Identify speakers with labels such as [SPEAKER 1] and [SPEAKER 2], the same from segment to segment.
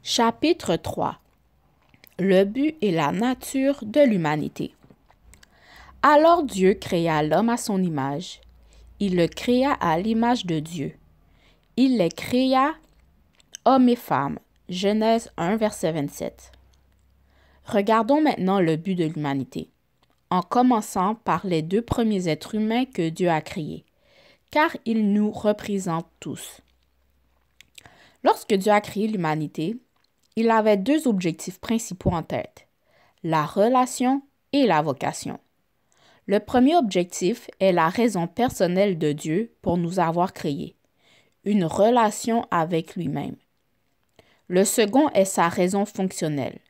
[SPEAKER 1] Chapitre 3. Le but et la nature de l'humanité. Alors Dieu créa l'homme à son image. Il le créa à l'image de Dieu. Il les créa hommes et femmes. Genèse 1, verset 27. Regardons maintenant le but de l'humanité, en commençant par les deux premiers êtres humains que Dieu a créés, car ils nous représentent tous. Lorsque Dieu a créé l'humanité, il avait deux objectifs principaux en tête, la relation et la vocation. Le premier objectif est la raison personnelle de Dieu pour nous avoir créés, une relation avec lui-même. Le second est sa raison fonctionnelle,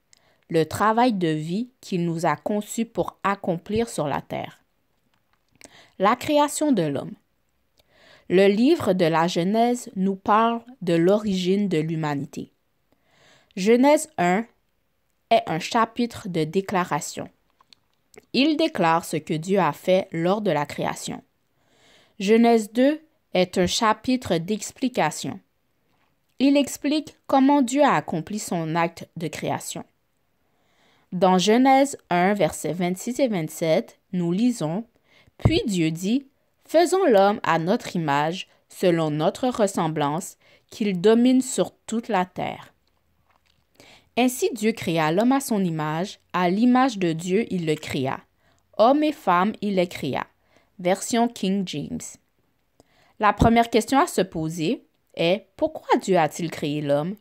[SPEAKER 1] le travail de vie qu'il nous a conçu pour accomplir sur la terre. La création de l'homme. Le livre de la Genèse nous parle de l'origine de l'humanité. Genèse 1 est un chapitre de déclaration. Il déclare ce que Dieu a fait lors de la création. Genèse 2 est un chapitre d'explication. Il explique comment Dieu a accompli son acte de création. Dans Genèse 1, versets 26 et 27, nous lisons « Puis Dieu dit, faisons l'homme à notre image, selon notre ressemblance, qu'il domine sur toute la terre. » Ainsi Dieu créa l'homme à son image, à l'image de Dieu il le créa. Hommes et femmes il les créa. Version King James. La première question à se poser est pourquoi Dieu a-t-il créé l'homme?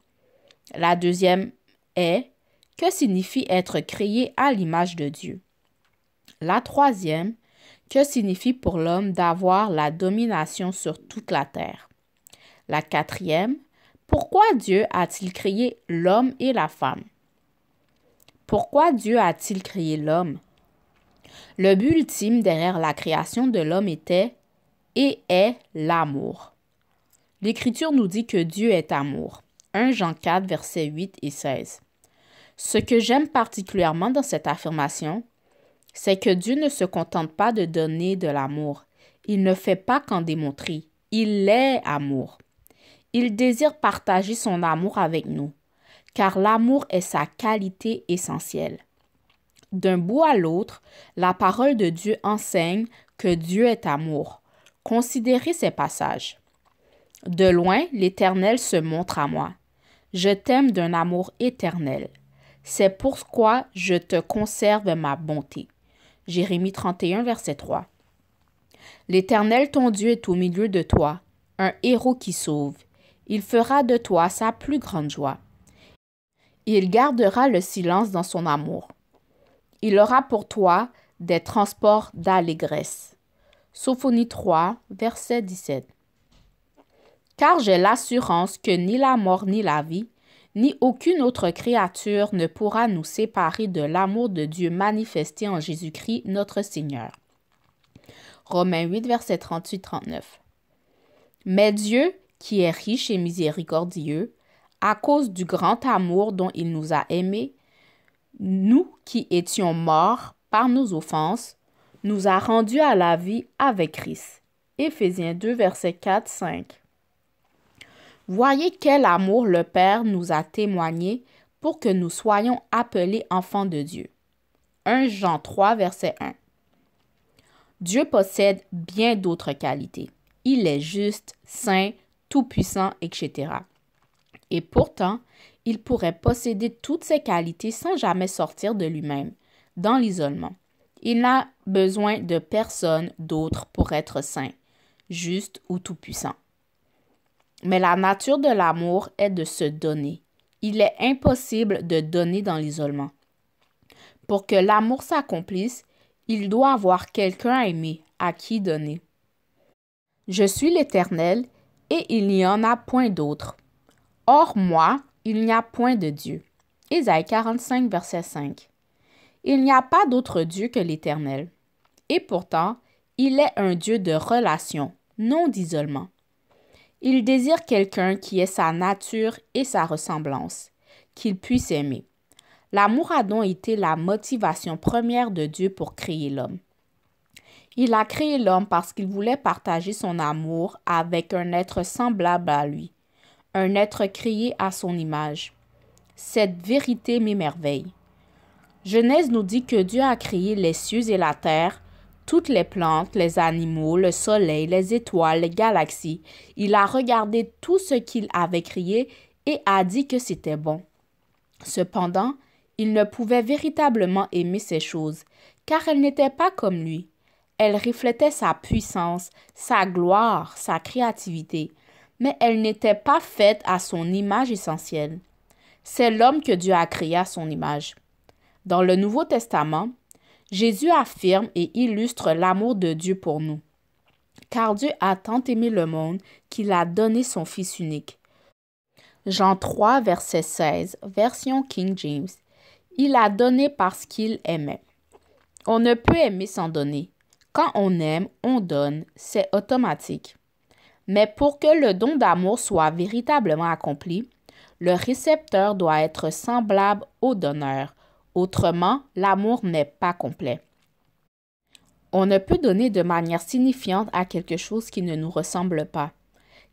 [SPEAKER 1] La deuxième est que signifie être créé à l'image de Dieu? La troisième, que signifie pour l'homme d'avoir la domination sur toute la terre? La quatrième, pourquoi Dieu a-t-il créé l'homme et la femme? Pourquoi Dieu a-t-il créé l'homme? Le but ultime derrière la création de l'homme était et est l'amour. L'Écriture nous dit que Dieu est amour. 1 Jean 4, versets 8 et 16. Ce que j'aime particulièrement dans cette affirmation, c'est que Dieu ne se contente pas de donner de l'amour. Il ne fait pas qu'en démontrer. Il est amour. Il désire partager son amour avec nous, car l'amour est sa qualité essentielle. D'un bout à l'autre, la parole de Dieu enseigne que Dieu est amour. Considérez ces passages. De loin, l'Éternel se montre à moi. Je t'aime d'un amour éternel. C'est pourquoi je te conserve ma bonté. Jérémie 31, verset 3. L'Éternel ton Dieu est au milieu de toi, un héros qui sauve. Il fera de toi sa plus grande joie. Il gardera le silence dans son amour. Il aura pour toi des transports d'allégresse. Sophonie 3, verset 17. Car j'ai l'assurance que ni la mort ni la vie, ni aucune autre créature ne pourra nous séparer de l'amour de Dieu manifesté en Jésus-Christ notre Seigneur. Romains 8, verset 38-39. Mais Dieu, qui est riche et miséricordieux, à cause du grand amour dont il nous a aimés, nous qui étions morts par nos offenses, nous a rendus à la vie avec Christ. Éphésiens 2, versets 4-5. Voyez quel amour le Père nous a témoigné pour que nous soyons appelés enfants de Dieu. 1 Jean 3, verset 1. Dieu possède bien d'autres qualités. Il est juste, saint, tout-puissant, etc. Et pourtant, il pourrait posséder toutes ces qualités sans jamais sortir de lui-même, dans l'isolement. Il n'a besoin de personne d'autre pour être saint, juste ou tout-puissant. Mais la nature de l'amour est de se donner. Il est impossible de donner dans l'isolement. Pour que l'amour s'accomplisse, il doit avoir quelqu'un à aimer, à qui donner. Je suis l'Éternel, et il n'y en a point d'autre. Hors moi, il n'y a point de Dieu. Ésaïe 45, verset 5. Il n'y a pas d'autre Dieu que l'Éternel. Et pourtant, il est un Dieu de relation, non d'isolement. Il désire quelqu'un qui ait sa nature et sa ressemblance, qu'il puisse aimer. L'amour a donc été la motivation première de Dieu pour créer l'homme. Il a créé l'homme parce qu'il voulait partager son amour avec un être semblable à lui, un être créé à son image. Cette vérité m'émerveille. Genèse nous dit que Dieu a créé les cieux et la terre, toutes les plantes, les animaux, le soleil, les étoiles, les galaxies. Il a regardé tout ce qu'il avait créé et a dit que c'était bon. Cependant, il ne pouvait véritablement aimer ces choses, car elles n'étaient pas comme lui. Elles reflétaient sa puissance, sa gloire, sa créativité, mais elles n'étaient pas faites à son image essentielle. C'est l'homme que Dieu a créé à son image. Dans le Nouveau Testament, Jésus affirme et illustre l'amour de Dieu pour nous. Car Dieu a tant aimé le monde qu'il a donné son Fils unique. Jean 3, verset 16, version King James. Il a donné parce qu'il aimait. On ne peut aimer sans donner. Quand on aime, on donne, c'est automatique. Mais pour que le don d'amour soit véritablement accompli, le récepteur doit être semblable au donneur. Autrement, l'amour n'est pas complet. On ne peut donner de manière signifiante à quelque chose qui ne nous ressemble pas,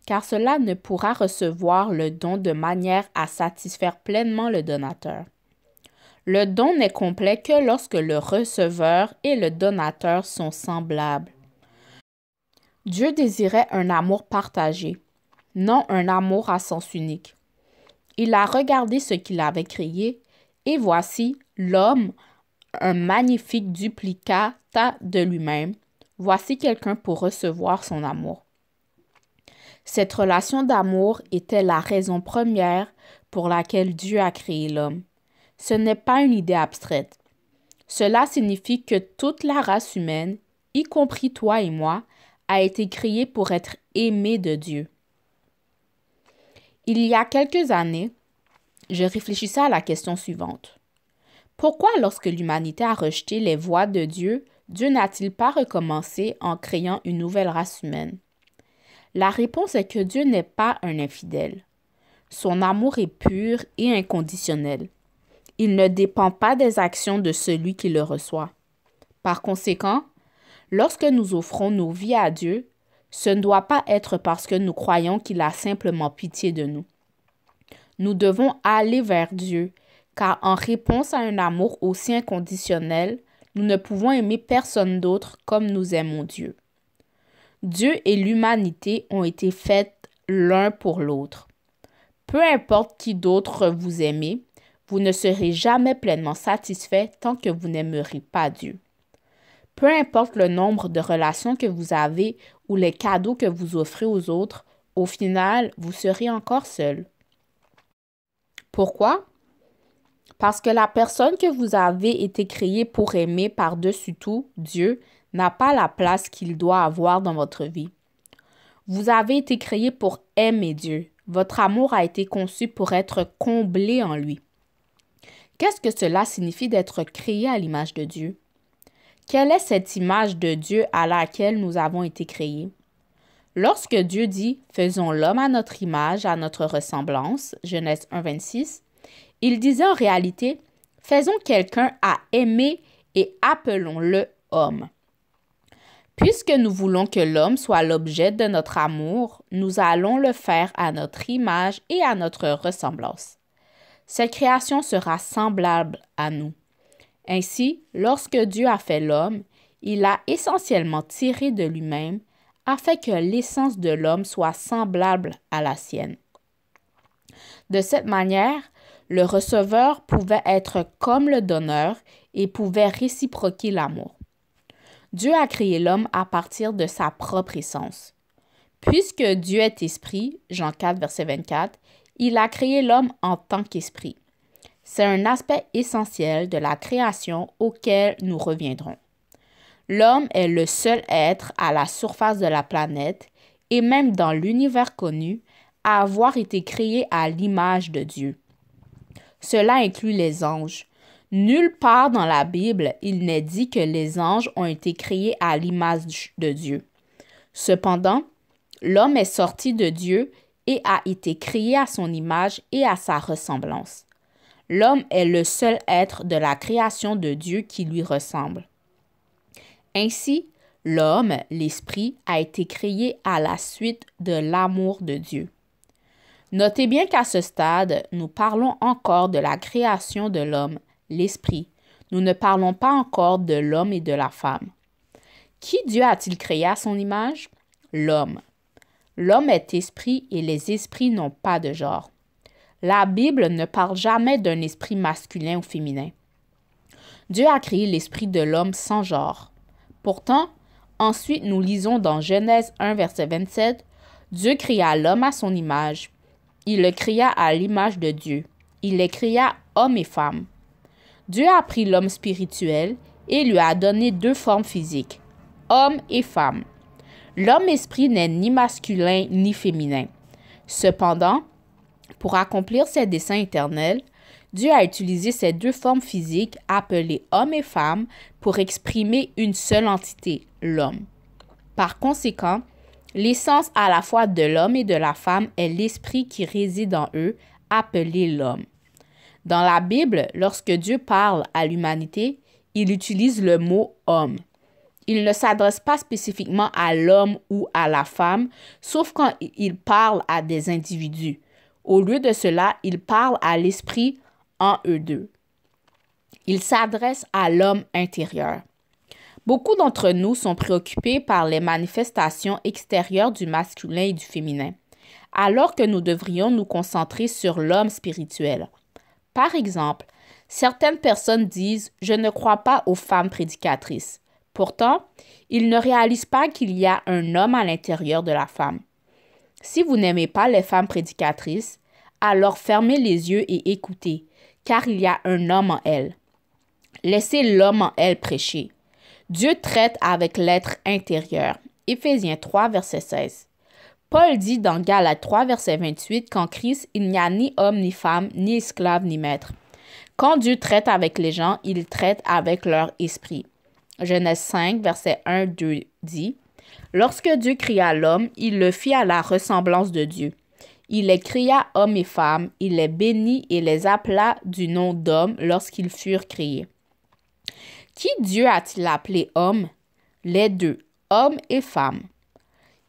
[SPEAKER 1] car cela ne pourra recevoir le don de manière à satisfaire pleinement le donateur. Le don n'est complet que lorsque le receveur et le donateur sont semblables. Dieu désirait un amour partagé, non un amour à sens unique. Il a regardé ce qu'il avait créé, et voici l'homme, un magnifique duplicata de lui-même. Voici quelqu'un pour recevoir son amour. Cette relation d'amour était la raison première pour laquelle Dieu a créé l'homme. Ce n'est pas une idée abstraite. Cela signifie que toute la race humaine, y compris toi et moi, a été créée pour être aimée de Dieu. Il y a quelques années, je réfléchissais à la question suivante. Pourquoi, lorsque l'humanité a rejeté les voies de Dieu, Dieu n'a-t-il pas recommencé en créant une nouvelle race humaine? La réponse est que Dieu n'est pas un infidèle. Son amour est pur et inconditionnel. Il ne dépend pas des actions de celui qui le reçoit. Par conséquent, lorsque nous offrons nos vies à Dieu, ce ne doit pas être parce que nous croyons qu'il a simplement pitié de nous. Nous devons aller vers Dieu, car en réponse à un amour aussi inconditionnel, nous ne pouvons aimer personne d'autre comme nous aimons Dieu. Dieu et l'humanité ont été faits l'un pour l'autre. Peu importe qui d'autre vous aimez, vous ne serez jamais pleinement satisfait tant que vous n'aimerez pas Dieu. Peu importe le nombre de relations que vous avez ou les cadeaux que vous offrez aux autres, au final, vous serez encore seul. Pourquoi? Parce que la personne que vous avez été créée pour aimer par-dessus tout, Dieu, n'a pas la place qu'il doit avoir dans votre vie. Vous avez été créé pour aimer Dieu. Votre amour a été conçu pour être comblé en lui. Qu'est-ce que cela signifie d'être créé à l'image de Dieu? Quelle est cette image de Dieu à laquelle nous avons été créés? Lorsque Dieu dit « Faisons l'homme à notre image, à notre ressemblance » Genèse 1, 26, il disait en réalité « Faisons quelqu'un à aimer et appelons-le homme ». Puisque nous voulons que l'homme soit l'objet de notre amour, nous allons le faire à notre image et à notre ressemblance. Cette création sera semblable à nous. Ainsi, lorsque Dieu a fait l'homme, il a essentiellement tiré de lui-même afin que l'essence de l'homme soit semblable à la sienne. De cette manière, le receveur pouvait être comme le donneur et pouvait réciproquer l'amour. Dieu a créé l'homme à partir de sa propre essence. Puisque Dieu est esprit, Jean 4, verset 24, il a créé l'homme en tant qu'esprit. C'est un aspect essentiel de la création auquel nous reviendrons. L'homme est le seul être à la surface de la planète et même dans l'univers connu à avoir été créé à l'image de Dieu. Cela inclut les anges. Nulle part dans la Bible, il n'est dit que les anges ont été créés à l'image de Dieu. Cependant, l'homme est sorti de Dieu et a été créé à son image et à sa ressemblance. L'homme est le seul être de la création de Dieu qui lui ressemble. Ainsi, l'homme, l'esprit, a été créé à la suite de l'amour de Dieu. Notez bien qu'à ce stade, nous parlons encore de la création de l'homme, l'esprit. Nous ne parlons pas encore de l'homme et de la femme. Qui Dieu a-t-il créé à son image? L'homme. L'homme est esprit et les esprits n'ont pas de genre. La Bible ne parle jamais d'un esprit masculin ou féminin. Dieu a créé l'esprit de l'homme sans genre. Pourtant, ensuite nous lisons dans Genèse 1, verset 27, « Dieu créa l'homme à son image. Il le créa à l'image de Dieu. Il les créa hommes et femmes. » Dieu a pris l'homme spirituel et lui a donné deux formes physiques, homme et femme. L'homme-esprit n'est ni masculin ni féminin. Cependant, pour accomplir ses desseins éternels, Dieu a utilisé ces deux formes physiques appelées homme et femme pour exprimer une seule entité, l'homme. Par conséquent, l'essence à la fois de l'homme et de la femme est l'esprit qui réside en eux, appelé l'homme. Dans la Bible, lorsque Dieu parle à l'humanité, il utilise le mot « homme ». Il ne s'adresse pas spécifiquement à l'homme ou à la femme, sauf quand il parle à des individus. Au lieu de cela, il parle à l'esprit en eux deux. Il s'adresse à l'homme intérieur. Beaucoup d'entre nous sont préoccupés par les manifestations extérieures du masculin et du féminin, alors que nous devrions nous concentrer sur l'homme spirituel. Par exemple, certaines personnes disent « Je ne crois pas aux femmes prédicatrices ». Pourtant, ils ne réalisent pas qu'il y a un homme à l'intérieur de la femme. Si vous n'aimez pas les femmes prédicatrices, alors fermez les yeux et écoutez, car il y a un homme en elles. Laissez l'homme en elles prêcher. Dieu traite avec l'être intérieur. Éphésiens 3, verset 16. Paul dit dans Galates 3, verset 28 qu'en Christ, il n'y a ni homme ni femme, ni esclave ni maître. Quand Dieu traite avec les gens, il traite avec leur esprit. Genèse 5, verset 1-2 dit « Lorsque Dieu créa l'homme, il le fit à la ressemblance de Dieu. Il les créa hommes et femmes, il les bénit et les appela du nom d'homme lorsqu'ils furent créés. » Qui Dieu a-t-il appelé homme? Les deux, homme et femme.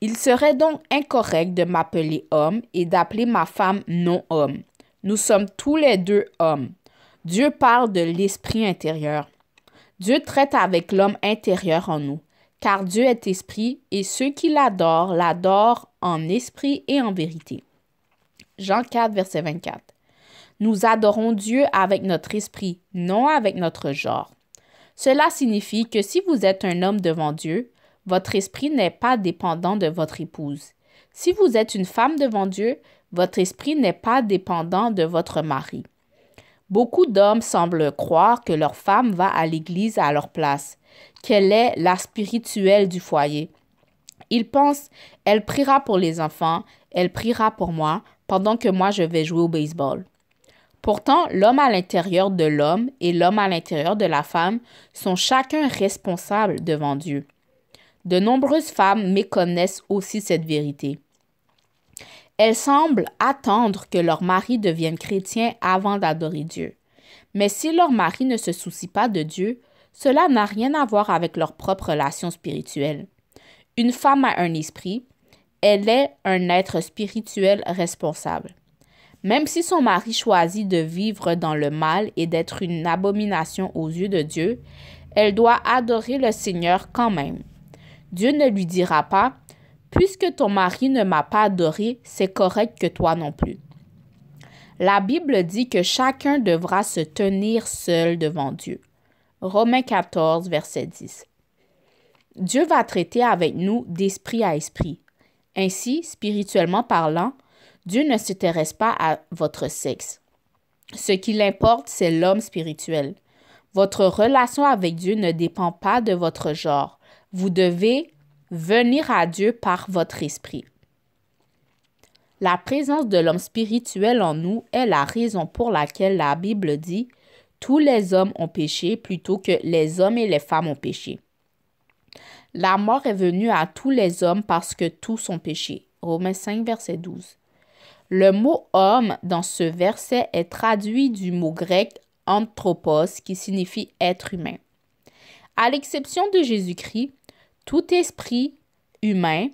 [SPEAKER 1] Il serait donc incorrect de m'appeler homme et d'appeler ma femme non-homme. Nous sommes tous les deux hommes. Dieu parle de l'esprit intérieur. Dieu traite avec l'homme intérieur en nous, car Dieu est esprit et ceux qui l'adorent, l'adorent en esprit et en vérité. Jean 4, verset 24. Nous adorons Dieu avec notre esprit, non avec notre genre. Cela signifie que si vous êtes un homme devant Dieu, votre esprit n'est pas dépendant de votre épouse. Si vous êtes une femme devant Dieu, votre esprit n'est pas dépendant de votre mari. Beaucoup d'hommes semblent croire que leur femme va à l'église à leur place, qu'elle est la spirituelle du foyer. Ils pensent, elle priera pour les enfants, elle priera pour moi, pendant que moi je vais jouer au baseball. Pourtant, l'homme à l'intérieur de l'homme et l'homme à l'intérieur de la femme sont chacun responsables devant Dieu. De nombreuses femmes méconnaissent aussi cette vérité. Elles semblent attendre que leur mari devienne chrétien avant d'adorer Dieu. Mais si leur mari ne se soucie pas de Dieu, cela n'a rien à voir avec leur propre relation spirituelle. Une femme a un esprit, elle est un être spirituel responsable. Même si son mari choisit de vivre dans le mal et d'être une abomination aux yeux de Dieu, elle doit adorer le Seigneur quand même. Dieu ne lui dira pas « Puisque ton mari ne m'a pas adoré, c'est correct que toi non plus. » La Bible dit que chacun devra se tenir seul devant Dieu. Romains 14, verset 10. Dieu va traiter avec nous d'esprit à esprit. Ainsi, spirituellement parlant, Dieu ne s'intéresse pas à votre sexe. Ce qui l'importe, c'est l'homme spirituel. Votre relation avec Dieu ne dépend pas de votre genre. Vous devez venir à Dieu par votre esprit. La présence de l'homme spirituel en nous est la raison pour laquelle la Bible dit « Tous les hommes ont péché plutôt que les hommes et les femmes ont péché. » La mort est venue à tous les hommes parce que tous ont péché. Romains 5, verset 12. Le mot « homme » dans ce verset est traduit du mot grec « anthropos » qui signifie « être humain ». À l'exception de Jésus-Christ, tout esprit humain,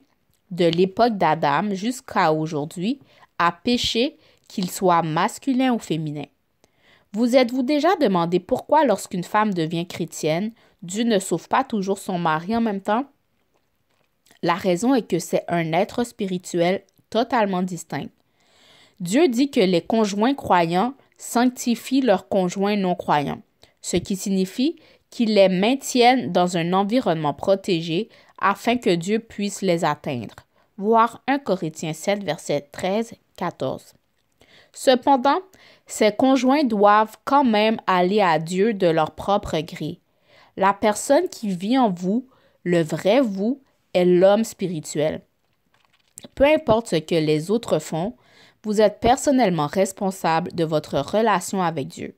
[SPEAKER 1] de l'époque d'Adam jusqu'à aujourd'hui, a péché, qu'il soit masculin ou féminin. Vous êtes-vous déjà demandé pourquoi lorsqu'une femme devient chrétienne, Dieu ne sauve pas toujours son mari en même temps? La raison est que c'est un être spirituel totalement distinct. Dieu dit que les conjoints croyants sanctifient leurs conjoints non-croyants, ce qui signifie qu'ils les maintiennent dans un environnement protégé afin que Dieu puisse les atteindre. Voir 1 Corinthiens 7, versets 13-14. Cependant, ces conjoints doivent quand même aller à Dieu de leur propre gré. La personne qui vit en vous, le vrai vous, est l'homme spirituel. Peu importe ce que les autres font, vous êtes personnellement responsable de votre relation avec Dieu.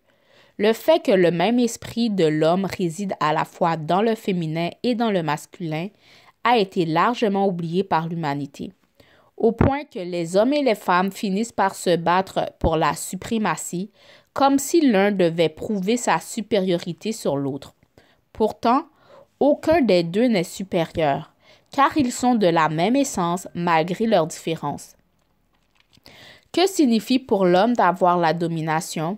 [SPEAKER 1] Le fait que le même esprit de l'homme réside à la fois dans le féminin et dans le masculin a été largement oublié par l'humanité, au point que les hommes et les femmes finissent par se battre pour la suprématie, comme si l'un devait prouver sa supériorité sur l'autre. Pourtant, aucun des deux n'est supérieur, car ils sont de la même essence malgré leurs différences. Que signifie pour l'homme d'avoir la domination?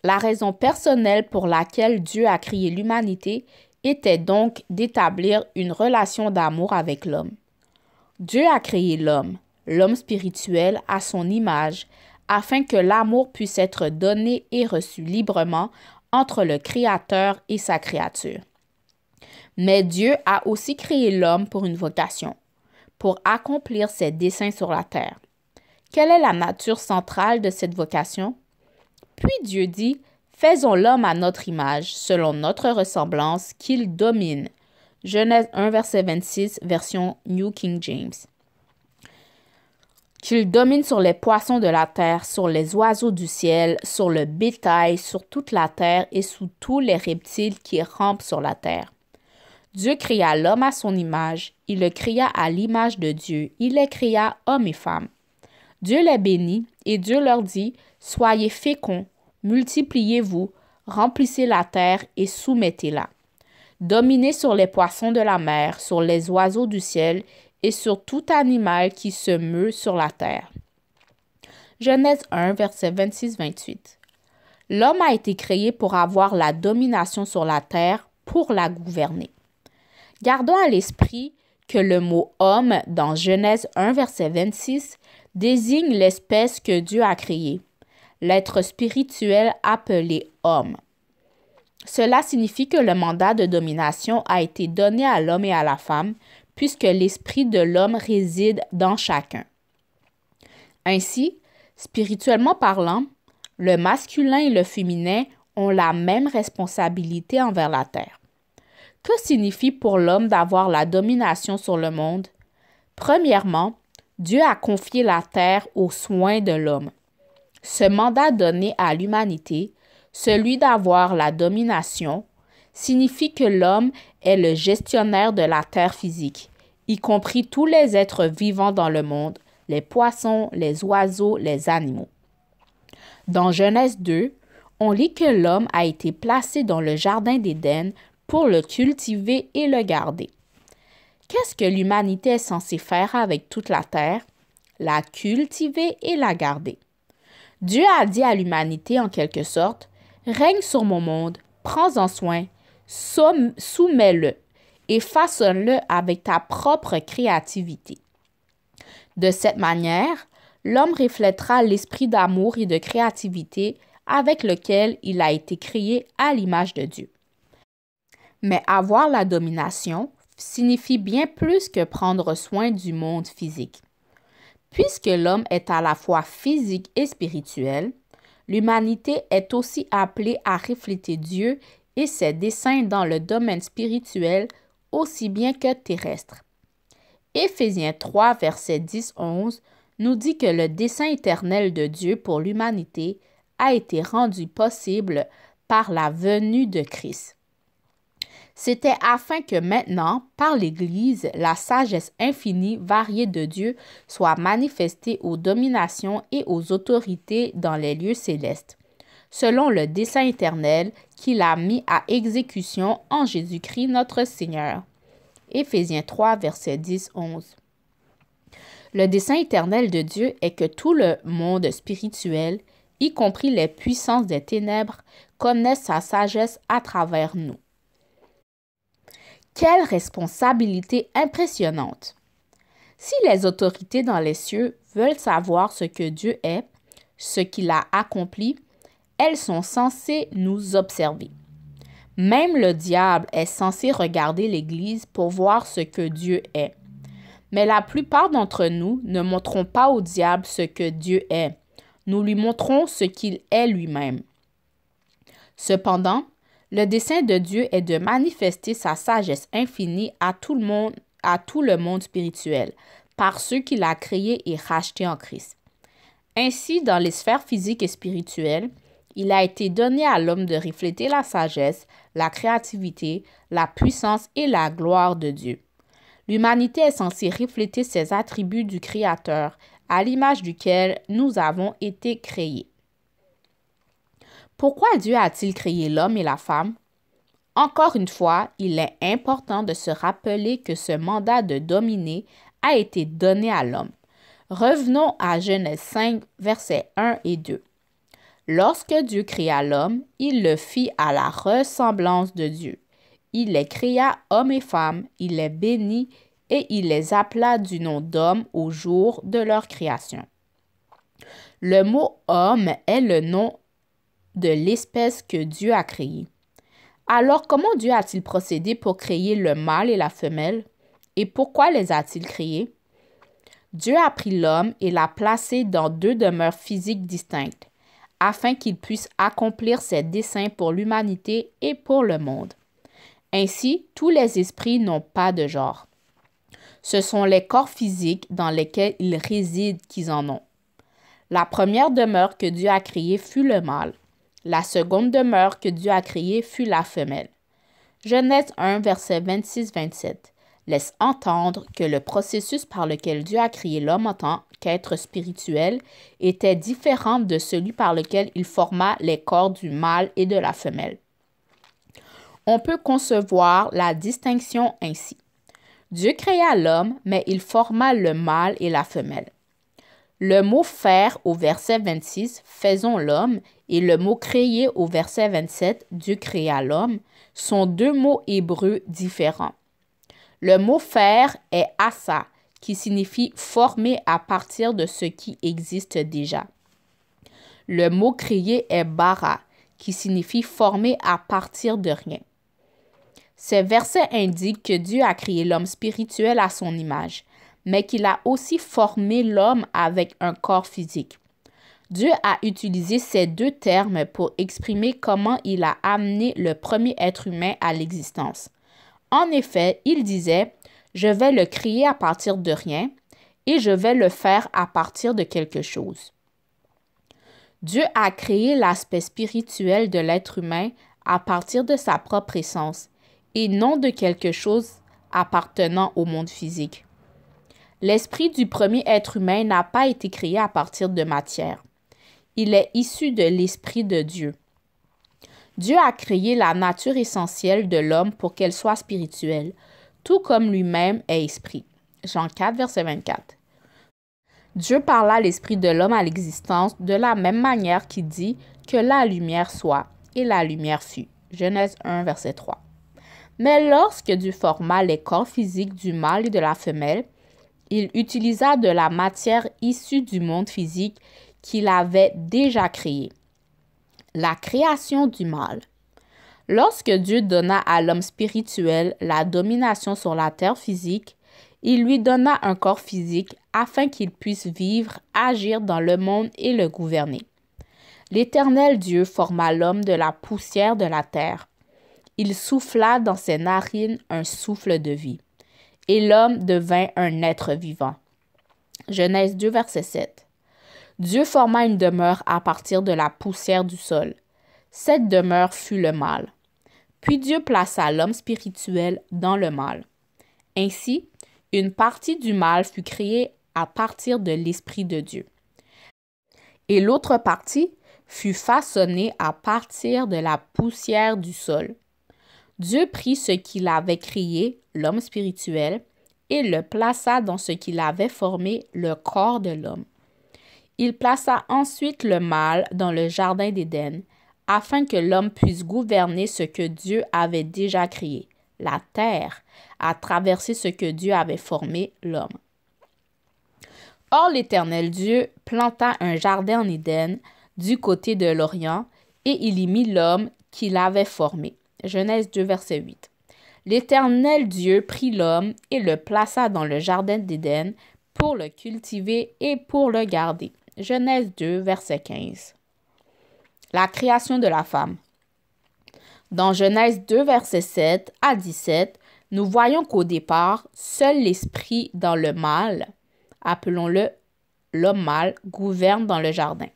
[SPEAKER 1] La raison personnelle pour laquelle Dieu a créé l'humanité était donc d'établir une relation d'amour avec l'homme. Dieu a créé l'homme, l'homme spirituel, à son image, afin que l'amour puisse être donné et reçu librement entre le Créateur et sa créature. Mais Dieu a aussi créé l'homme pour une vocation, pour accomplir ses desseins sur la terre. Quelle est la nature centrale de cette vocation? Puis Dieu dit, « Faisons l'homme à notre image, selon notre ressemblance, qu'il domine. » Genèse 1, verset 26, version New King James. Qu'il domine sur les poissons de la terre, sur les oiseaux du ciel, sur le bétail, sur toute la terre et sous tous les reptiles qui rampent sur la terre. Dieu créa l'homme à son image, il le créa à l'image de Dieu, il les créa hommes et femmes. Dieu les bénit et Dieu leur dit, « Soyez féconds, multipliez-vous, remplissez la terre et soumettez-la. Dominez sur les poissons de la mer, sur les oiseaux du ciel et sur tout animal qui se meut sur la terre. » Genèse 1, verset 26-28. L'homme a été créé pour avoir la domination sur la terre, pour la gouverner. Gardons à l'esprit que le mot « homme » dans Genèse 1, verset 26 désigne l'espèce que Dieu a créée, l'être spirituel appelé homme. Cela signifie que le mandat de domination a été donné à l'homme et à la femme, puisque l'esprit de l'homme réside dans chacun. Ainsi, spirituellement parlant, le masculin et le féminin ont la même responsabilité envers la terre. Que signifie pour l'homme d'avoir la domination sur le monde? Premièrement, Dieu a confié la terre aux soins de l'homme. Ce mandat donné à l'humanité, celui d'avoir la domination, signifie que l'homme est le gestionnaire de la terre physique, y compris tous les êtres vivants dans le monde, les poissons, les oiseaux, les animaux. Dans Genèse 2, on lit que l'homme a été placé dans le jardin d'Éden pour le cultiver et le garder. Qu'est-ce que l'humanité est censée faire avec toute la terre? La cultiver et la garder. Dieu a dit à l'humanité en quelque sorte, « Règne sur mon monde, prends-en soin, soumets-le et façonne-le avec ta propre créativité. » De cette manière, l'homme reflètera l'esprit d'amour et de créativité avec lequel il a été créé à l'image de Dieu. Mais avoir la domination signifie bien plus que prendre soin du monde physique. Puisque l'homme est à la fois physique et spirituel, l'humanité est aussi appelée à refléter Dieu et ses desseins dans le domaine spirituel aussi bien que terrestre. Éphésiens 3, versets 10-11 nous dit que le dessein éternel de Dieu pour l'humanité a été rendu possible par la venue de Christ. C'était afin que maintenant, par l'Église, la sagesse infinie variée de Dieu soit manifestée aux dominations et aux autorités dans les lieux célestes, selon le dessein éternel qu'il a mis à exécution en Jésus-Christ notre Seigneur. Éphésiens 3, versets 10-11. Le dessein éternel de Dieu est que tout le monde spirituel, y compris les puissances des ténèbres, connaissent sa sagesse à travers nous. Quelle responsabilité impressionnante! Si les autorités dans les cieux veulent savoir ce que Dieu est, ce qu'il a accompli, elles sont censées nous observer. Même le diable est censé regarder l'Église pour voir ce que Dieu est. Mais la plupart d'entre nous ne montrons pas au diable ce que Dieu est. Nous lui montrons ce qu'il est lui-même. Cependant, le dessein de Dieu est de manifester sa sagesse infinie à tout le monde spirituel, par ceux qu'il a créés et rachetés en Christ. Ainsi, dans les sphères physiques et spirituelles, il a été donné à l'homme de refléter la sagesse, la créativité, la puissance et la gloire de Dieu. L'humanité est censée refléter ces attributs du Créateur, à l'image duquel nous avons été créés. Pourquoi Dieu a-t-il créé l'homme et la femme? Encore une fois, il est important de se rappeler que ce mandat de dominer a été donné à l'homme. Revenons à Genèse 5, versets 1 et 2. Lorsque Dieu créa l'homme, il le fit à la ressemblance de Dieu. Il les créa hommes et femmes, il les bénit et il les appela du nom d'homme au jour de leur création. Le mot homme est le nom de l'espèce que Dieu a créée. Alors, comment Dieu a-t-il procédé pour créer le mâle et la femelle? Et pourquoi les a-t-il créés? Dieu a pris l'homme et l'a placé dans deux demeures physiques distinctes, afin qu'il puisse accomplir ses desseins pour l'humanité et pour le monde. Ainsi, tous les esprits n'ont pas de genre. Ce sont les corps physiques dans lesquels ils résident qui en ont. La première demeure que Dieu a créée fut le mâle. La seconde demeure que Dieu a créée fut la femelle. Genèse 1, verset 26-27 laisse entendre que le processus par lequel Dieu a créé l'homme en tant qu'être spirituel était différent de celui par lequel il forma les corps du mâle et de la femelle. On peut concevoir la distinction ainsi. Dieu créa l'homme, mais il forma le mâle et la femelle. Le mot « faire » au verset 26, « faisons l'homme » et le mot « créer » au verset 27, « Dieu créa l'homme » sont deux mots hébreux différents. Le mot « faire » est « asa » qui signifie « former à partir de ce qui existe déjà ». Le mot « créer » est « bara » qui signifie « former à partir de rien ». Ces versets indiquent que Dieu a créé l'homme spirituel à son image, mais qu'il a aussi formé l'homme avec un corps physique. Dieu a utilisé ces deux termes pour exprimer comment il a amené le premier être humain à l'existence. En effet, il disait « Je vais le créer à partir de rien et je vais le faire à partir de quelque chose ». Dieu a créé l'aspect spirituel de l'être humain à partir de sa propre essence et non de quelque chose appartenant au monde physique. L'esprit du premier être humain n'a pas été créé à partir de matière. Il est issu de l'Esprit de Dieu. Dieu a créé la nature essentielle de l'homme pour qu'elle soit spirituelle, tout comme lui-même est esprit. Jean 4, verset 24. Dieu parla à l'esprit de l'homme à l'existence de la même manière qu'il dit que la lumière soit, et la lumière fut. Genèse 1, verset 3. Mais lorsque Dieu forma les corps physiques du mâle et de la femelle, il utilisa de la matière issue du monde physique qu'il avait déjà créé. La création du mâle. Lorsque Dieu donna à l'homme spirituel la domination sur la terre physique, il lui donna un corps physique afin qu'il puisse vivre, agir dans le monde et le gouverner. L'Éternel Dieu forma l'homme de la poussière de la terre. Il souffla dans ses narines un souffle de vie, et l'homme devint un être vivant. Genèse 2, verset 7. Dieu forma une demeure à partir de la poussière du sol. Cette demeure fut le mâle. Puis Dieu plaça l'homme spirituel dans le mâle. Ainsi, une partie du mâle fut créée à partir de l'Esprit de Dieu. Et l'autre partie fut façonnée à partir de la poussière du sol. Dieu prit ce qu'il avait créé, l'homme spirituel, et le plaça dans ce qu'il avait formé, le corps de l'homme. Il plaça ensuite le mâle dans le jardin d'Éden, afin que l'homme puisse gouverner ce que Dieu avait déjà créé, la terre, à traverser ce que Dieu avait formé, l'homme. Or l'Éternel Dieu planta un jardin en Éden du côté de l'Orient, et il y mit l'homme qu'il avait formé. Genèse 2, verset 8. L'Éternel Dieu prit l'homme et le plaça dans le jardin d'Éden pour le cultiver et pour le garder. Genèse 2, verset 15. La création de la femme. Dans Genèse 2, verset 7 à 17, nous voyons qu'au départ, seul l'esprit dans le mâle, appelons-le l'homme mâle, gouverne dans le jardin.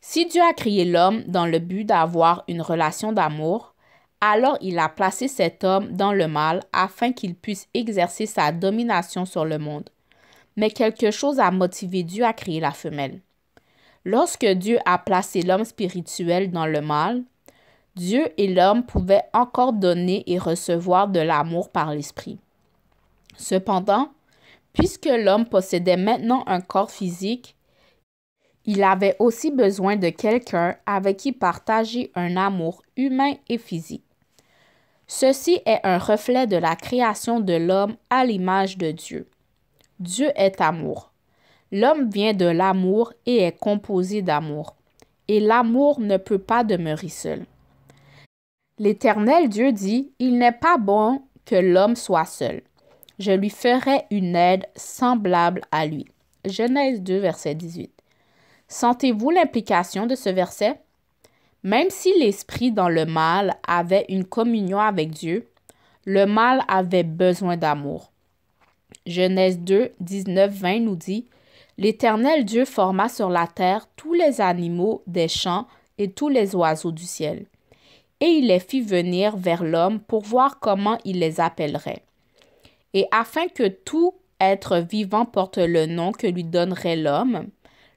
[SPEAKER 1] Si Dieu a créé l'homme dans le but d'avoir une relation d'amour, alors il a placé cet homme dans le mâle afin qu'il puisse exercer sa domination sur le monde. Mais quelque chose a motivé Dieu à créer la femelle. Lorsque Dieu a placé l'homme spirituel dans le mâle, Dieu et l'homme pouvaient encore donner et recevoir de l'amour par l'esprit. Cependant, puisque l'homme possédait maintenant un corps physique, il avait aussi besoin de quelqu'un avec qui partager un amour humain et physique. Ceci est un reflet de la création de l'homme à l'image de Dieu. Dieu est amour. L'homme vient de l'amour et est composé d'amour. Et l'amour ne peut pas demeurer seul. L'Éternel Dieu dit, « Il n'est pas bon que l'homme soit seul. Je lui ferai une aide semblable à lui. » Genèse 2, verset 18. Sentez-vous l'implication de ce verset? Même si l'esprit dans le mâle avait une communion avec Dieu, le mâle avait besoin d'amour. Genèse 2, 19, 20 nous dit, « L'Éternel Dieu forma sur la terre tous les animaux des champs et tous les oiseaux du ciel. Et il les fit venir vers l'homme pour voir comment il les appellerait. Et afin que tout être vivant porte le nom que lui donnerait l'homme,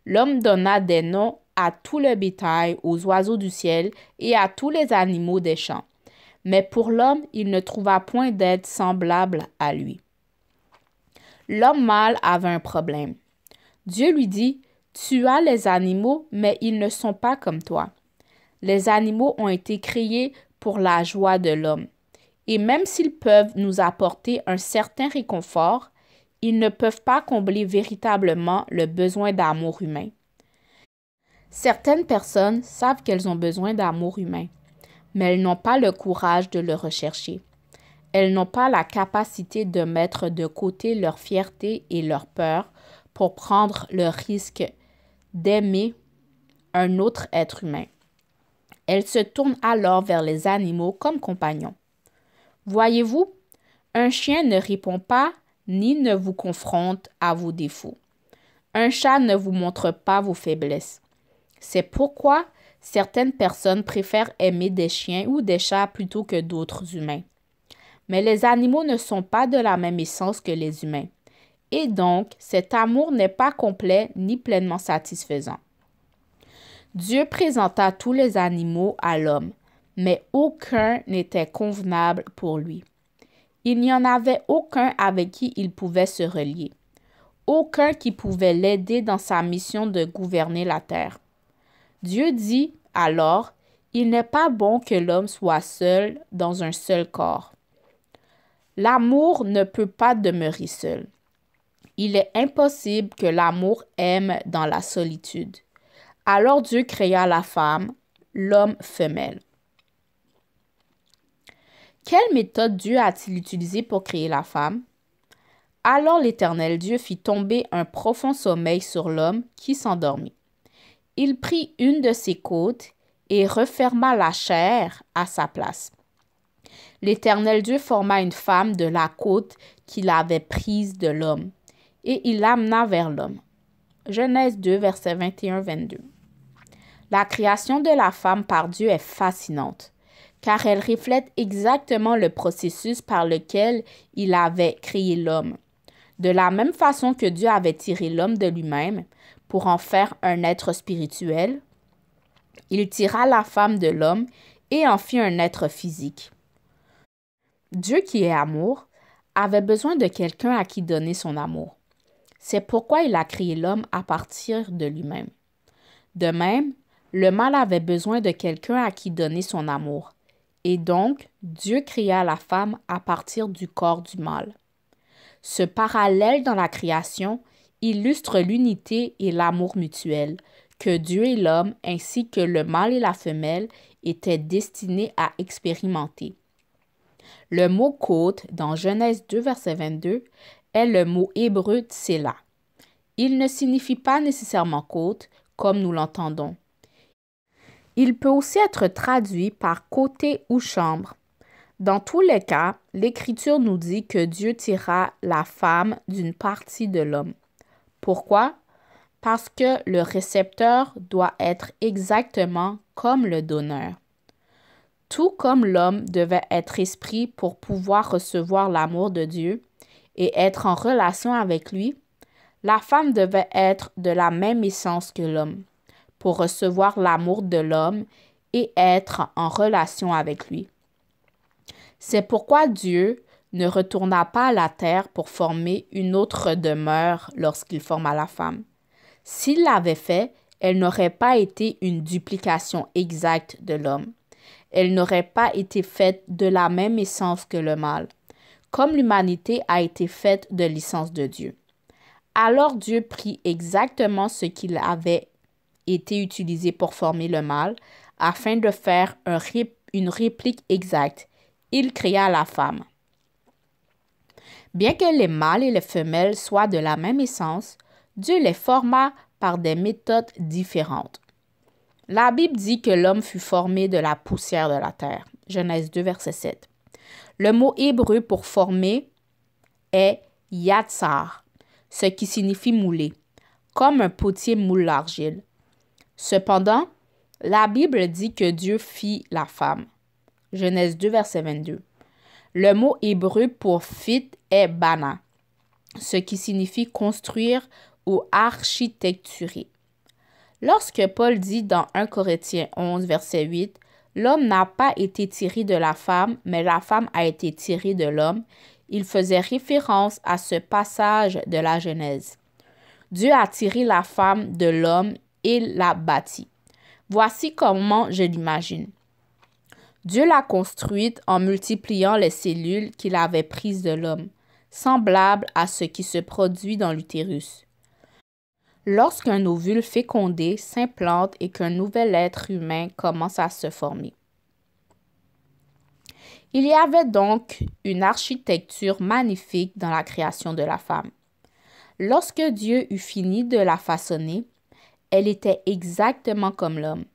[SPEAKER 1] l'homme donna des noms à tout le bétail, aux oiseaux du ciel et à tous les animaux des champs. Mais pour l'homme, il ne trouva point d'aide semblable à lui. » L'homme mâle avait un problème. Dieu lui dit, « Tu as les animaux, mais ils ne sont pas comme toi. » Les animaux ont été créés pour la joie de l'homme. Et même s'ils peuvent nous apporter un certain réconfort, ils ne peuvent pas combler véritablement le besoin d'amour humain. Certaines personnes savent qu'elles ont besoin d'amour humain, mais elles n'ont pas le courage de le rechercher. Elles n'ont pas la capacité de mettre de côté leur fierté et leur peur pour prendre le risque d'aimer un autre être humain. Elles se tournent alors vers les animaux comme compagnons. Voyez-vous, un chien ne répond pas ni ne vous confronte à vos défauts. Un chat ne vous montre pas vos faiblesses. C'est pourquoi certaines personnes préfèrent aimer des chiens ou des chats plutôt que d'autres humains. Mais les animaux ne sont pas de la même essence que les humains. Et donc, cet amour n'est pas complet ni pleinement satisfaisant. Dieu présenta tous les animaux à l'homme, mais aucun n'était convenable pour lui. Il n'y en avait aucun avec qui il pouvait se relier, aucun qui pouvait l'aider dans sa mission de gouverner la terre. Dieu dit alors, « Il n'est pas bon que l'homme soit seul dans un seul corps. » L'amour ne peut pas demeurer seul. Il est impossible que l'amour aime dans la solitude. Alors Dieu créa la femme, l'homme femelle. Quelle méthode Dieu a-t-il utilisée pour créer la femme? Alors l'Éternel Dieu fit tomber un profond sommeil sur l'homme qui s'endormit. Il prit une de ses côtes et referma la chair à sa place. L'Éternel Dieu forma une femme de la côte qu'il avait prise de l'homme, et il l'amena vers l'homme. Genèse 2, versets 21-22. La création de la femme par Dieu est fascinante, car elle reflète exactement le processus par lequel il avait créé l'homme. De la même façon que Dieu avait tiré l'homme de lui-même pour en faire un être spirituel, il tira la femme de l'homme et en fit un être physique. Dieu qui est amour avait besoin de quelqu'un à qui donner son amour. C'est pourquoi il a créé l'homme à partir de lui-même. De même, le mâle avait besoin de quelqu'un à qui donner son amour. Et donc, Dieu créa la femme à partir du corps du mâle. Ce parallèle dans la création illustre l'unité et l'amour mutuel que Dieu et l'homme ainsi que le mâle et la femelle étaient destinés à expérimenter. Le mot côte dans Genèse 2, verset 22 est le mot hébreu tsela. Il ne signifie pas nécessairement côte comme nous l'entendons. Il peut aussi être traduit par côté ou chambre. Dans tous les cas, l'Écriture nous dit que Dieu tira la femme d'une partie de l'homme. Pourquoi? Parce que le récepteur doit être exactement comme le donneur. Tout comme l'homme devait être esprit pour pouvoir recevoir l'amour de Dieu et être en relation avec lui, la femme devait être de la même essence que l'homme pour recevoir l'amour de l'homme et être en relation avec lui. C'est pourquoi Dieu ne retourna pas à la terre pour former une autre demeure lorsqu'il forma la femme. S'il l'avait fait, elle n'aurait pas été une duplication exacte de l'homme. Elle n'aurait pas été faite de la même essence que le mâle, comme l'humanité a été faite de l'essence de Dieu. Alors Dieu prit exactement ce qu'il avait été utilisé pour former le mâle, afin de faire une réplique exacte. Il créa la femme. Bien que les mâles et les femelles soient de la même essence, Dieu les forma par des méthodes différentes. La Bible dit que l'homme fut formé de la poussière de la terre. Genèse 2, verset 7. Le mot hébreu pour former est yatsar, ce qui signifie mouler, comme un potier moule l'argile. Cependant, la Bible dit que Dieu fit la femme. Genèse 2, verset 22. Le mot hébreu pour fit est bana, ce qui signifie construire ou architecturer. Lorsque Paul dit dans 1 Corinthiens 11, verset 8, « L'homme n'a pas été tiré de la femme, mais la femme a été tirée de l'homme », il faisait référence à ce passage de la Genèse. Dieu a tiré la femme de l'homme et l'a bâtie. Voici comment je l'imagine. Dieu l'a construite en multipliant les cellules qu'il avait prises de l'homme, semblable à ce qui se produit dans l'utérus. Lorsqu'un ovule fécondé s'implante et qu'un nouvel être humain commence à se former. Il y avait donc une architecture magnifique dans la création de la femme. Lorsque Dieu eut fini de la façonner, elle était exactement comme l'homme.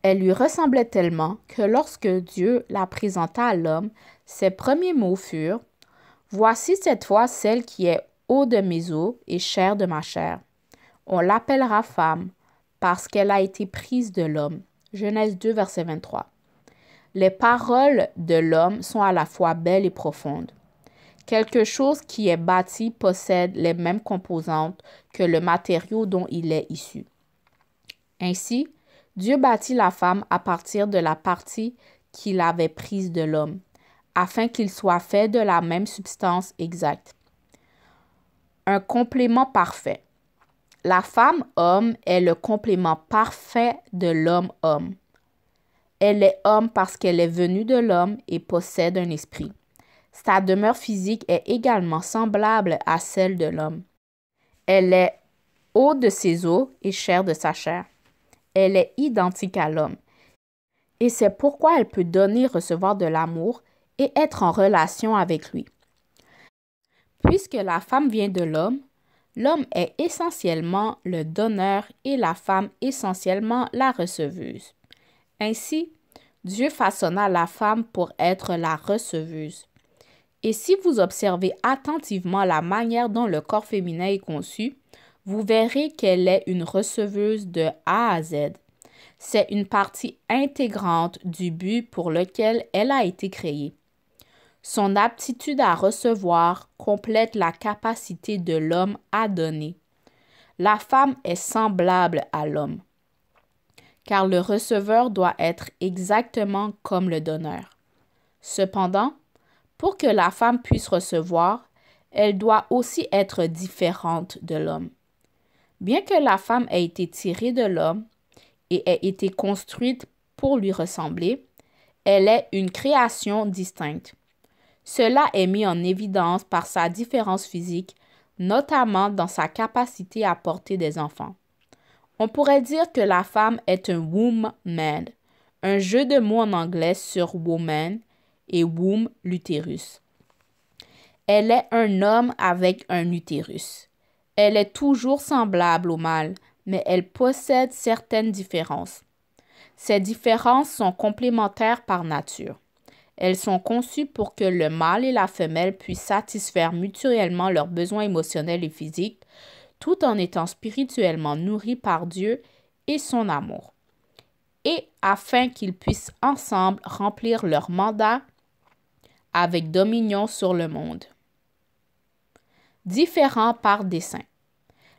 [SPEAKER 1] Elle lui ressemblait tellement que lorsque Dieu la présenta à l'homme, ses premiers mots furent « Voici cette fois celle qui est eau de mes eaux et chair de ma chair. On l'appellera femme parce qu'elle a été prise de l'homme. » Genèse 2, verset 23. Les paroles de l'homme sont à la fois belles et profondes. Quelque chose qui est bâti possède les mêmes composantes que le matériau dont il est issu. Ainsi, Dieu bâtit la femme à partir de la partie qu'il avait prise de l'homme, afin qu'il soit fait de la même substance exacte. Un complément parfait. La femme homme est le complément parfait de l'homme homme. Elle est homme parce qu'elle est venue de l'homme et possède un esprit. Sa demeure physique est également semblable à celle de l'homme. Elle est eau de ses eaux et chair de sa chair. Elle est identique à l'homme. Et c'est pourquoi elle peut donner et recevoir de l'amour et être en relation avec lui. Puisque la femme vient de l'homme, l'homme est essentiellement le donneur et la femme essentiellement la receveuse. Ainsi, Dieu façonna la femme pour être la receveuse. Et si vous observez attentivement la manière dont le corps féminin est conçu, vous verrez qu'elle est une receveuse de A à Z. C'est une partie intégrante du but pour lequel elle a été créée. Son aptitude à recevoir complète la capacité de l'homme à donner. La femme est semblable à l'homme, car le receveur doit être exactement comme le donneur. Cependant, Pour que la femme puisse recevoir, elle doit aussi être différente de l'homme. Bien que la femme ait été tirée de l'homme et ait été construite pour lui ressembler, elle est une création distincte. Cela est mis en évidence par sa différence physique, notamment dans sa capacité à porter des enfants. On pourrait dire que la femme est un womb man, un jeu de mots en anglais sur woman et womb, l'utérus. Elle est un homme avec un utérus. Elle est toujours semblable au mâle, mais elle possède certaines différences. Ces différences sont complémentaires par nature. Elles sont conçues pour que le mâle et la femelle puissent satisfaire mutuellement leurs besoins émotionnels et physiques, tout en étant spirituellement nourris par Dieu et son amour, et afin qu'ils puissent ensemble remplir leur mandat avec dominion sur le monde. Différents par dessein.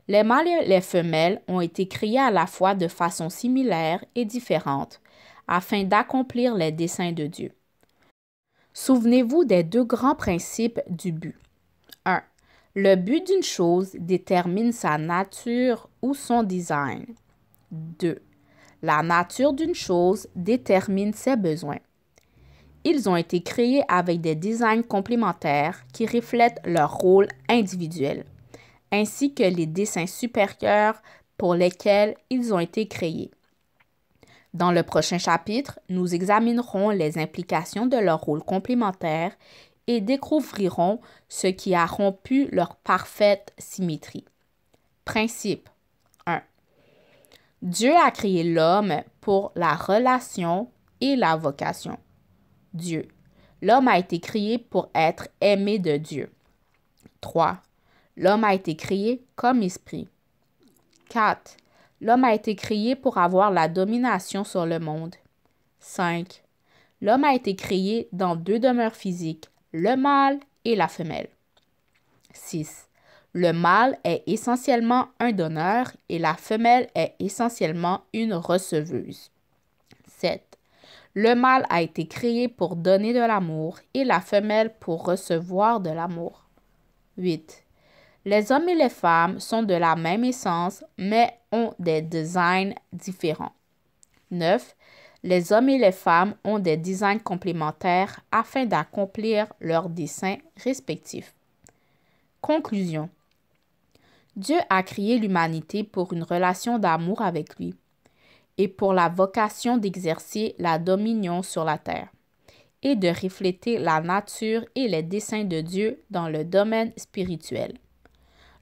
[SPEAKER 1] Les mâles et les femelles ont été créés à la fois de façon similaire et différente, afin d'accomplir les desseins de Dieu. Souvenez-vous des deux grands principes du but. 1. Le but d'une chose détermine sa nature ou son design. 2. La nature d'une chose détermine ses besoins. Ils ont été créés avec des designs complémentaires qui reflètent leur rôle individuel, ainsi que les desseins supérieurs pour lesquels ils ont été créés. Dans le prochain chapitre, nous examinerons les implications de leur rôle complémentaire et découvrirons ce qui a rompu leur parfaite symétrie. Principe 1. Dieu a créé l'homme pour la relation et la vocation. Dieu. L'homme a été créé pour être aimé de Dieu. 3. L'homme a été créé comme esprit. 4. L'homme a été créé pour avoir la domination sur le monde. 5. L'homme a été créé dans deux demeures physiques, le mâle et la femelle. 6. Le mâle est essentiellement un donneur et la femelle est essentiellement une receveuse. 7. Le mâle a été créé pour donner de l'amour et la femelle pour recevoir de l'amour. 8. Les hommes et les femmes sont de la même essence, mais ont des designs différents. 9. Les hommes et les femmes ont des designs complémentaires afin d'accomplir leurs desseins respectifs. Conclusion. Dieu a créé l'humanité pour une relation d'amour avec lui et pour la vocation d'exercer la dominion sur la terre et de refléter la nature et les desseins de Dieu dans le domaine spirituel.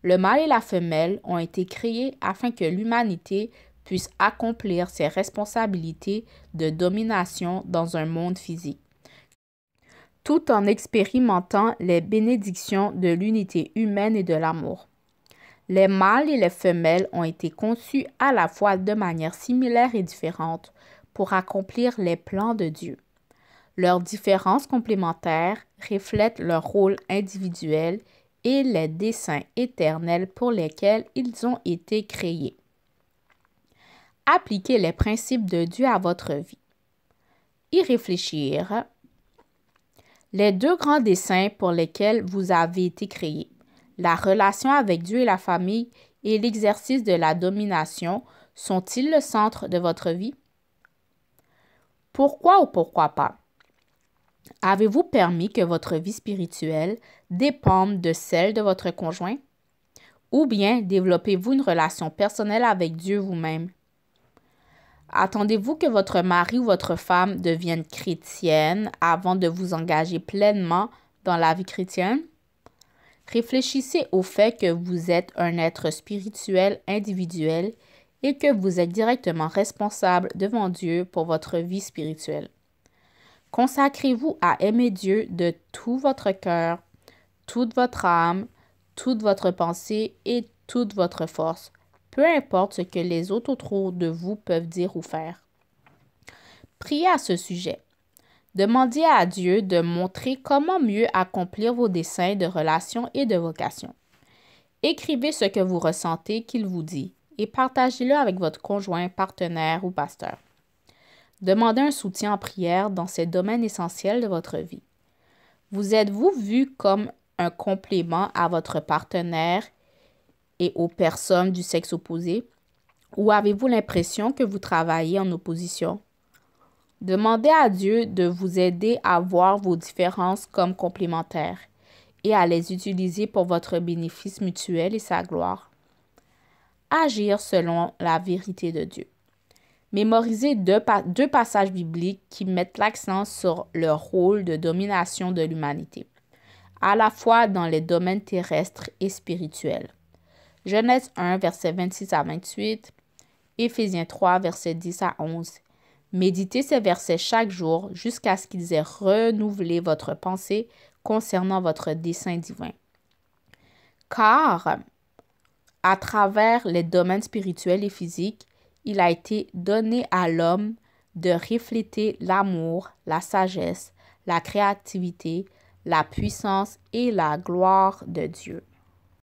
[SPEAKER 1] Le mâle et la femelle ont été créés afin que l'humanité puisse accomplir ses responsabilités de domination dans un monde physique, tout en expérimentant les bénédictions de l'unité humaine et de l'amour. Les mâles et les femelles ont été conçus à la fois de manière similaire et différente pour accomplir les plans de Dieu. Leurs différences complémentaires reflètent leur rôle individuel et les desseins éternels pour lesquels ils ont été créés. Appliquez les principes de Dieu à votre vie. Y réfléchir. Les deux grands desseins pour lesquels vous avez été créés, la relation avec Dieu et la famille et l'exercice de la domination, sont-ils le centre de votre vie? Pourquoi ou pourquoi pas? Avez-vous permis que votre vie spirituelle dépende de celle de votre conjoint? Ou bien développez-vous une relation personnelle avec Dieu vous-même? Attendez-vous que votre mari ou votre femme devienne chrétienne avant de vous engager pleinement dans la vie chrétienne? Réfléchissez au fait que vous êtes un être spirituel individuel et que vous êtes directement responsable devant Dieu pour votre vie spirituelle. Consacrez-vous à aimer Dieu de tout votre cœur, toute votre âme, toute votre pensée et toute votre force, peu importe ce que les autres autour de vous peuvent dire ou faire. Priez à ce sujet. Demandez à Dieu de montrer comment mieux accomplir vos desseins de relation et de vocation. Écrivez ce que vous ressentez qu'il vous dit et partagez-le avec votre conjoint, partenaire ou pasteur. Demandez un soutien en prière dans ces domaines essentiels de votre vie. Vous êtes-vous vu comme un complément à votre partenaire et aux personnes du sexe opposé? Ou avez-vous l'impression que vous travaillez en opposition? Demandez à Dieu de vous aider à voir vos différences comme complémentaires et à les utiliser pour votre bénéfice mutuel et sa gloire. Agir selon la vérité de Dieu. Mémorisez deux passages bibliques qui mettent l'accent sur le rôle de domination de l'humanité, à la fois dans les domaines terrestres et spirituels. Genèse 1, versets 26 à 28, Éphésiens 3, versets 10 à 11. Méditez ces versets chaque jour jusqu'à ce qu'ils aient renouvelé votre pensée concernant votre dessein divin. Car, à travers les domaines spirituels et physiques, il a été donné à l'homme de refléter l'amour, la sagesse, la créativité, la puissance et la gloire de Dieu.